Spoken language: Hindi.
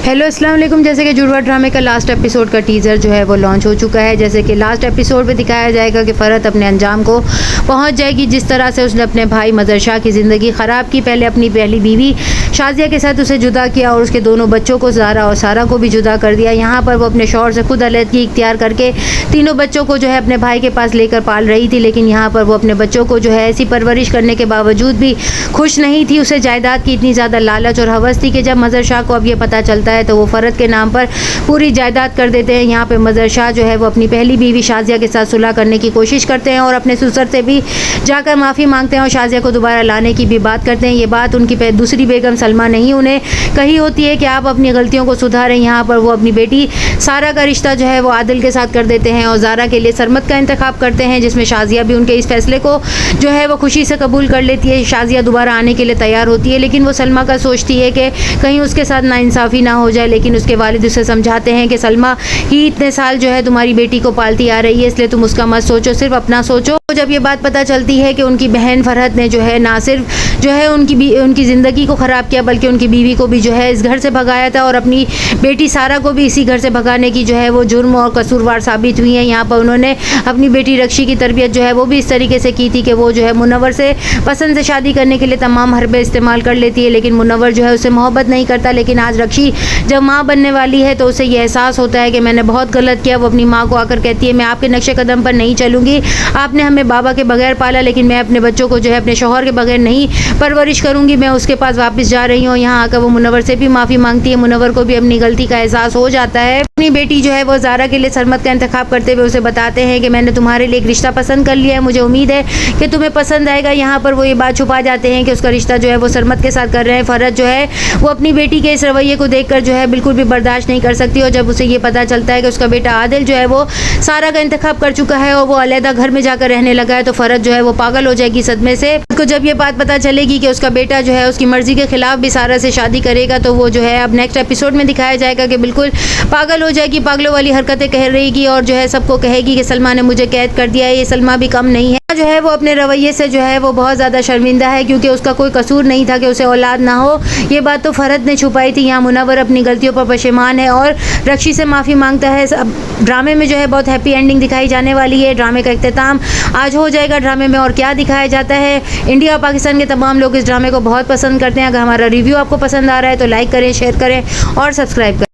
हेलो अस्सलाम वालेकुम। जैसे कि जुड़वा ड्रामे का लास्ट एपिसोड का टीज़र जो है वो लॉन्च हो चुका है। जैसे कि लास्ट एपिसोड में दिखाया जाएगा कि फ़रत अपने अंजाम को पहुंच जाएगी, जिस तरह से उसने अपने भाई मज़र शाह की ज़िंदगी ख़राब की। पहले अपनी पहली बीवी शाज़िया के साथ उसे जुदा किया और उसके दोनों बच्चों को, ज़ारा और सारा को भी जुदा कर दिया। यहाँ पर वो अपने शौहर से खुद अलहदगी इख्तियार करके तीनों बच्चों को जो है अपने भाई के पास लेकर पाल रही थी। लेकिन यहाँ पर वो अपने बच्चों को जो है ऐसी परवरिश करने के बावजूद भी खुश नहीं थी। उसे जायदाद की इतनी ज़्यादा लालच और हवस थी कि जब मज़र शाह को अब ये पता चलता है तो वो फ़रत के नाम पर पूरी जायदाद कर देते हैं। यहाँ पे मज़र शाह जो है वो अपनी पहली बीवी शाज़िया के साथ सुलह करने की कोशिश करते हैं और अपने ससुर से भी जाकर माफ़ी मांगते हैं और शाज़िया को दोबारा लाने की भी बात करते हैं। ये बात उनकी दूसरी बेगम सलमा नहीं उन्हें कही होती है कि आप अपनी गलतियों को सुधारें। यहाँ पर वो अपनी बेटी सारा का रिश्ता जो है वो आदिल के साथ कर देते हैं और ज़ारा के लिए सरमत का इंतखाब करते हैं, जिसमें शाज़िया भी उनके इस फैसले को जो है वो खुशी से कबूल कर लेती है। शाज़िया दोबारा आने के लिए तैयार होती है, लेकिन वो सलमा का सोचती है कि कहीं उसके साथ नाइंसाफ़ी ना हो जाए। लेकिन उसके वालिद उसे समझाते हैं कि सलमा ही इतने साल जो है तुम्हारी बेटी को पालती आ रही है, इसलिए तुम उसका मत सोचो, सिर्फ अपना सोचो। जब ये बात पता चलती है कि उनकी बहन फरहत ने जो है ना सिर्फ जो है उनकी ज़िंदगी को ख़राब किया, बल्कि उनकी बीवी को भी जो है इस घर से भगाया था और अपनी बेटी सारा को भी इसी घर से भगाने की जो है वो जुर्म और कसूरवार साबित हुई है। यहाँ पर उन्होंने अपनी बेटी रक्षी की तरबियत जो है वो भी इस तरीके से की थी कि वो जो है मुनव्वर से पसंद से शादी करने के लिए तमाम हरबे इस्तेमाल कर लेती है, लेकिन मुनव्वर जो है उसे मोहब्बत नहीं करता। लेकिन आज रक्षी जब माँ बनने वाली है तो उसे यह एहसास होता है कि मैंने बहुत गलत किया। वो अपनी माँ को आकर कहती है, मैं आपके नक्शे कदम पर नहीं चलूँगी, आपने हमें बाबा के बगैर पाला, लेकिन मैं अपने बच्चों को जो है अपने शौहर के बगैर नहीं परवरिश करूँगी, मैं उसके पास वापस जा रही हूँ। यहाँ आकर वो मुनव्वर से भी माफ़ी मांगती है। मुनव्वर को भी अपनी गलती का एहसास हो जाता है। अपनी बेटी जो है वो ज़ारा के लिए सरमत का इंतखाब करते हुए उसे बताते हैं कि मैंने तुम्हारे लिए एक रिश्ता पसंद कर लिया है, मुझे उम्मीद है कि तुम्हें पसंद आएगा। यहाँ पर वो ये बात छुपा जाते हैं कि उसका रिश्ता जो है वो सरमत के साथ कर रहे हैं। फ़रत जो है वो अपनी बेटी के इस रवैये को देखकर जो है बिल्कुल भी बर्दाश्त नहीं कर सकती और जब उसे ये पता चलता है कि उसका बेटा आदिल जो है वो सारा का इंतखाब कर चुका है और वो अलहदा घर में जाकर रहने लगा है, तो फ़रत जो है वो पागल हो जाएगी सदमे से। उसको जब ये बात पता चलेगी कि उसका बेटा जो है उसकी मर्जी के खिलाफ भी सारा से शादी करेगा, तो वो जो है अब नेक्स्ट एपिसोड में दिखाया जाएगा कि बिल्कुल पागल हो जाएगी, पागलों वाली हरकतें कह रहेगी और जो है सबको कहेगी कि सलमा ने मुझे कैद कर दिया है। ये सलमा भी कम नहीं है, जो है वो अपने रवैये से जो है वो बहुत ज़्यादा शर्मिंदा है, क्योंकि उसका कोई कसूर नहीं था कि उसे औलाद ना हो। ये बात तो फ़रत ने छुपाई थी। यहाँ मुनव्वर अपनी गलतियों पर पशेमान है और रक्षी से माफ़ी मांगता है। अब ड्रामे में जो है बहुत हैप्पी एंडिंग दिखाई जाने वाली है। ड्रामे का इख्तिताम आज हो जाएगा। ड्रामे में और क्या दिखाया जाता है, इंडिया और पाकिस्तान के तमाम लोग इस ड्रामे को बहुत पसंद करते हैं। अगर हमारा रिव्यू आपको पसंद आ रहा है तो लाइक करें, शेयर करें और सब्सक्राइब करें।